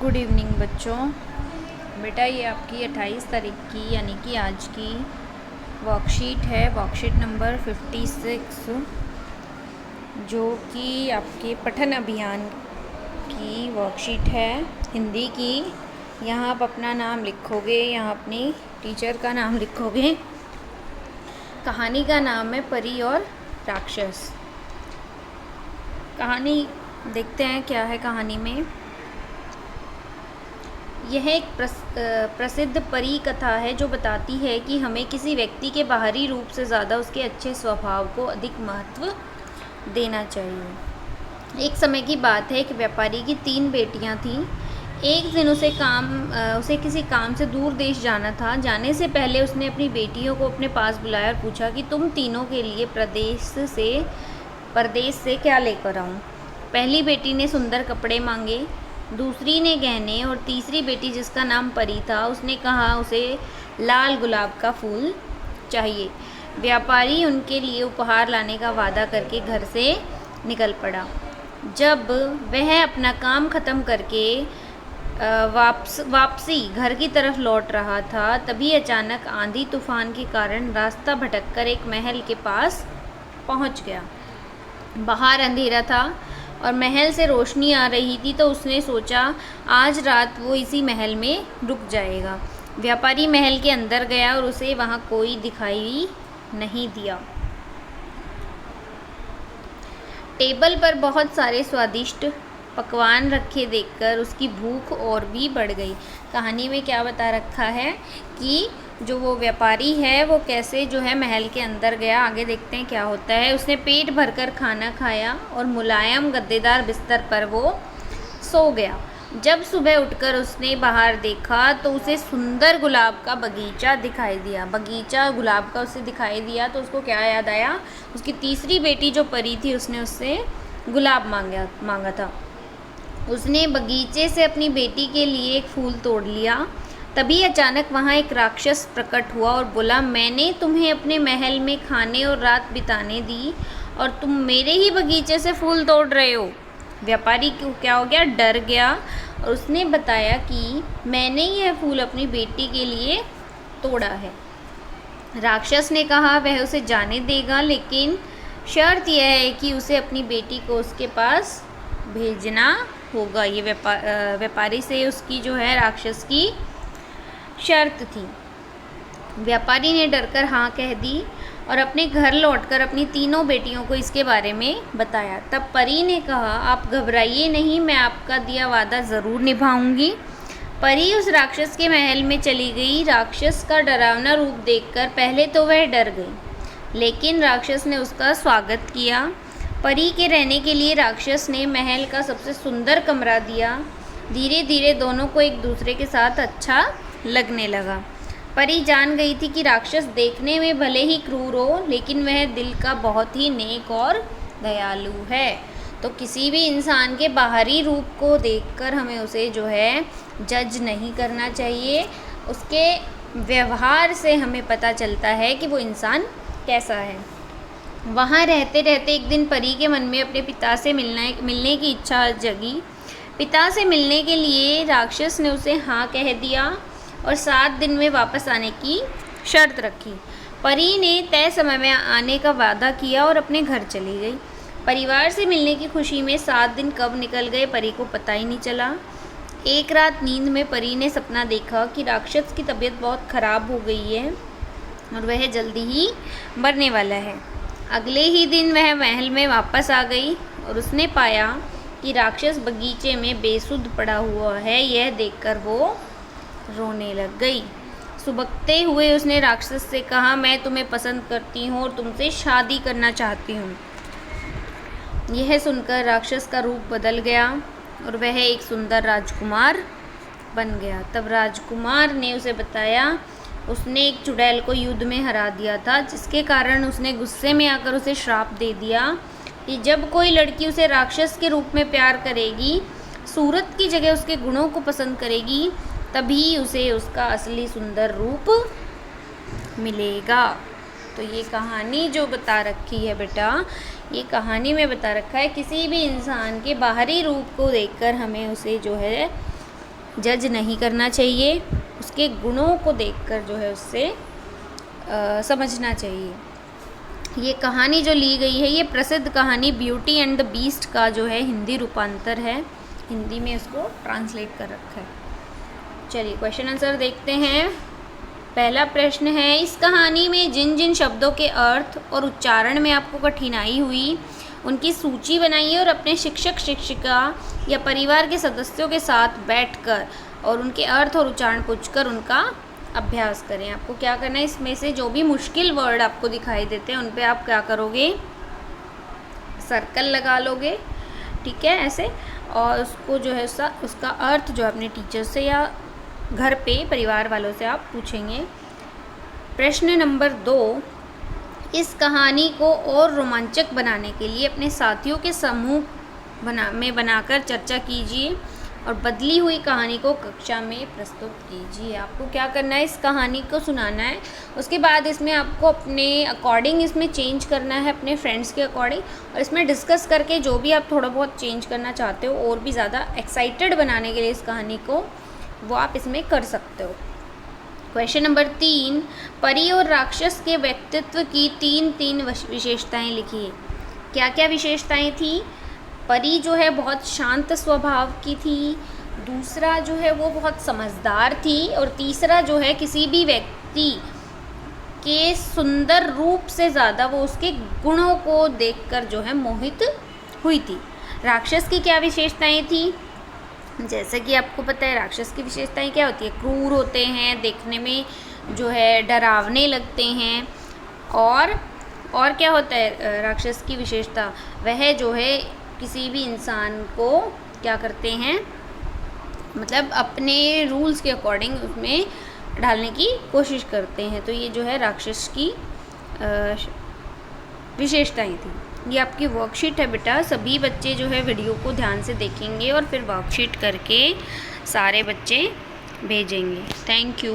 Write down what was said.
Good evening बच्चों। बेटा ये आपकी 28 तारीख की यानी कि आज की वर्कशीट है, वर्कशीट नंबर 56, जो कि आपके पठन अभियान की वर्कशीट है हिंदी की। यहाँ आप अपना नाम लिखोगे, यहाँ अपनी टीचर का नाम लिखोगे। कहानी का नाम है परी और राक्षस। कहानी देखते हैं क्या है कहानी में। यह एक प्रसिद्ध परी कथा है जो बताती है कि हमें किसी व्यक्ति के बाहरी रूप से ज़्यादा उसके अच्छे स्वभाव को अधिक महत्व देना चाहिए। एक समय की बात है कि व्यापारी की 3 बेटियां थीं। एक दिन उसे किसी काम से दूर देश जाना था। जाने से पहले उसने अपनी बेटियों को अपने पास बुलाया और पूछा कि तुम तीनों के लिए परदेश से क्या लेकर आऊं। पहली बेटी ने सुंदर कपड़े मांगे, दूसरी ने गहने और तीसरी बेटी जिसका नाम परी था उसने कहा उसे लाल गुलाब का फूल चाहिए। व्यापारी उनके लिए उपहार लाने का वादा करके घर से निकल पड़ा। जब वह अपना काम ख़त्म करके वापसी घर की तरफ लौट रहा था, तभी अचानक आंधी तूफान के कारण रास्ता भटककर एक महल के पास पहुंच गया। बाहर अंधेरा था और महल से रोशनी आ रही थी, तो उसने सोचा आज रात वो इसी महल में रुक जाएगा। व्यापारी महल के अंदर गया और उसे वहाँ कोई दिखाई नहीं दिया। टेबल पर बहुत सारे स्वादिष्ट पकवान रखे देखकर उसकी भूख और भी बढ़ गई। कहानी में क्या बता रखा है कि जो वो व्यापारी है वो कैसे जो है महल के अंदर गया। आगे देखते हैं क्या होता है। उसने पेट भरकर खाना खाया और मुलायम गद्देदार बिस्तर पर वो सो गया। जब सुबह उठकर उसने बाहर देखा तो उसे सुंदर गुलाब का बगीचा दिखाई दिया। बगीचा गुलाब का उसे दिखाई दिया तो उसको क्या याद आया, उसकी तीसरी बेटी जो परी थी उसने उससे गुलाब मांगा था। उसने बगीचे से अपनी बेटी के लिए एक फूल तोड़ लिया। तभी अचानक वहाँ एक राक्षस प्रकट हुआ और बोला, मैंने तुम्हें अपने महल में खाने और रात बिताने दी और तुम मेरे ही बगीचे से फूल तोड़ रहे हो। व्यापारी को क्या हो गया, डर गया और उसने बताया कि मैंने यह फूल अपनी बेटी के लिए तोड़ा है। राक्षस ने कहा वह उसे जाने देगा, लेकिन शर्त यह है कि उसे अपनी बेटी को उसके पास भेजना होगा। ये व्यापारी से उसकी जो है राक्षस की शर्त थी। व्यापारी ने डरकर हाँ कह दी और अपने घर लौटकर अपनी तीनों बेटियों को इसके बारे में बताया। तब परी ने कहा, आप घबराइए नहीं, मैं आपका दिया वादा ज़रूर निभाऊंगी। परी उस राक्षस के महल में चली गई। राक्षस का डरावना रूप देखकर पहले तो वह डर गई, लेकिन राक्षस ने उसका स्वागत किया। परी के रहने के लिए राक्षस ने महल का सबसे सुंदर कमरा दिया। धीरे धीरे दोनों को एक दूसरे के साथ अच्छा लगने लगा। परी जान गई थी कि राक्षस देखने में भले ही क्रूर हो, लेकिन वह दिल का बहुत ही नेक और दयालु है। तो किसी भी इंसान के बाहरी रूप को देखकर हमें उसे जो है जज नहीं करना चाहिए। उसके व्यवहार से हमें पता चलता है कि वो इंसान कैसा है। वहाँ रहते रहते एक दिन परी के मन में अपने पिता से मिलने की इच्छा जगी। पिता से मिलने के लिए राक्षस ने उसे हाँ कह दिया और 7 दिन में वापस आने की शर्त रखी। परी ने तय समय में आने का वादा किया और अपने घर चली गई। परिवार से मिलने की खुशी में 7 दिन कब निकल गए परी को पता ही नहीं चला। एक रात नींद में परी ने सपना देखा कि राक्षस की तबीयत बहुत ख़राब हो गई है और वह जल्दी ही मरने वाला है। अगले ही दिन वह महल में वापस आ गई और उसने पाया कि राक्षस बगीचे में बेसुध पड़ा हुआ है। यह देखकर वो रोने लग गई। सुबकते हुए उसने राक्षस से कहा, मैं तुम्हें पसंद करती हूँ और तुमसे शादी करना चाहती हूँ। यह सुनकर राक्षस का रूप बदल गया और वह एक सुंदर राजकुमार बन गया। तब राजकुमार ने उसे बताया उसने एक चुड़ैल को युद्ध में हरा दिया था, जिसके कारण उसने गुस्से में आकर उसे श्राप दे दिया कि जब कोई लड़की उसे राक्षस के रूप में प्यार करेगी, सूरत की जगह उसके गुणों को पसंद करेगी, तभी उसे उसका असली सुंदर रूप मिलेगा। तो ये कहानी जो बता रखी है बेटा, ये कहानी में बता रखा है किसी भी इंसान के बाहरी रूप को देखकर हमें उसे जो है जज नहीं करना चाहिए, उसके गुणों को देखकर जो है उससे समझना चाहिए। ये कहानी जो ली गई है ये प्रसिद्ध कहानी ब्यूटी एंड द बीस्ट का जो है हिंदी रूपांतर है, हिंदी में उसको ट्रांसलेट कर रखा है। चलिए क्वेश्चन आंसर देखते हैं। पहला प्रश्न है, इस कहानी में जिन जिन शब्दों के अर्थ और उच्चारण में आपको कठिनाई हुई उनकी सूची बनाइए और अपने शिक्षक शिक्षिका या परिवार के सदस्यों के साथ बैठकर और उनके अर्थ और उच्चारण पूछकर उनका अभ्यास करें। आपको क्या करना है, इसमें से जो भी मुश्किल वर्ड आपको दिखाई देते हैं उन पे आप क्या करोगे, सर्कल लगा लोगे, ठीक है, ऐसे, और उसको जो है उसका अर्थ जो अपने टीचर से या घर पे परिवार वालों से आप पूछेंगे। प्रश्न नंबर 2, इस कहानी को और रोमांचक बनाने के लिए अपने साथियों के समूह बनाकर चर्चा कीजिए और बदली हुई कहानी को कक्षा में प्रस्तुत कीजिए। आपको क्या करना है, इस कहानी को सुनाना है, उसके बाद इसमें आपको अपने अकॉर्डिंग इसमें चेंज करना है, अपने फ्रेंड्स के अकॉर्डिंग, और इसमें डिस्कस करके जो भी आप थोड़ा बहुत चेंज करना चाहते हो और भी ज़्यादा एक्साइटेड बनाने के लिए इस कहानी को, वो आप इसमें कर सकते हो। क्वेश्चन नंबर 3, परी और राक्षस के व्यक्तित्व की 3 विशेषताएं लिखिए। क्या क्या विशेषताएं थी? परी जो है बहुत शांत स्वभाव की थी, दूसरा जो है वो बहुत समझदार थी, और तीसरा जो है किसी भी व्यक्ति के सुंदर रूप से ज़्यादा वो उसके गुणों को देखकर जो है मोहित हुई थी। राक्षस की क्या विशेषताएं थी? जैसे कि आपको पता है राक्षस की विशेषताएं क्या होती है, क्रूर होते हैं, देखने में जो है डरावने लगते हैं, और क्या होता है राक्षस की विशेषता, वह जो है किसी भी इंसान को क्या करते हैं, मतलब अपने रूल्स के अकॉर्डिंग उसमें ढालने की कोशिश करते हैं। तो ये जो है राक्षस की विशेषताएं थी। ये आपकी वर्कशीट है बेटा, सभी बच्चे जो है वीडियो को ध्यान से देखेंगे और फिर वर्कशीट करके सारे बच्चे भेजेंगे। Thank you.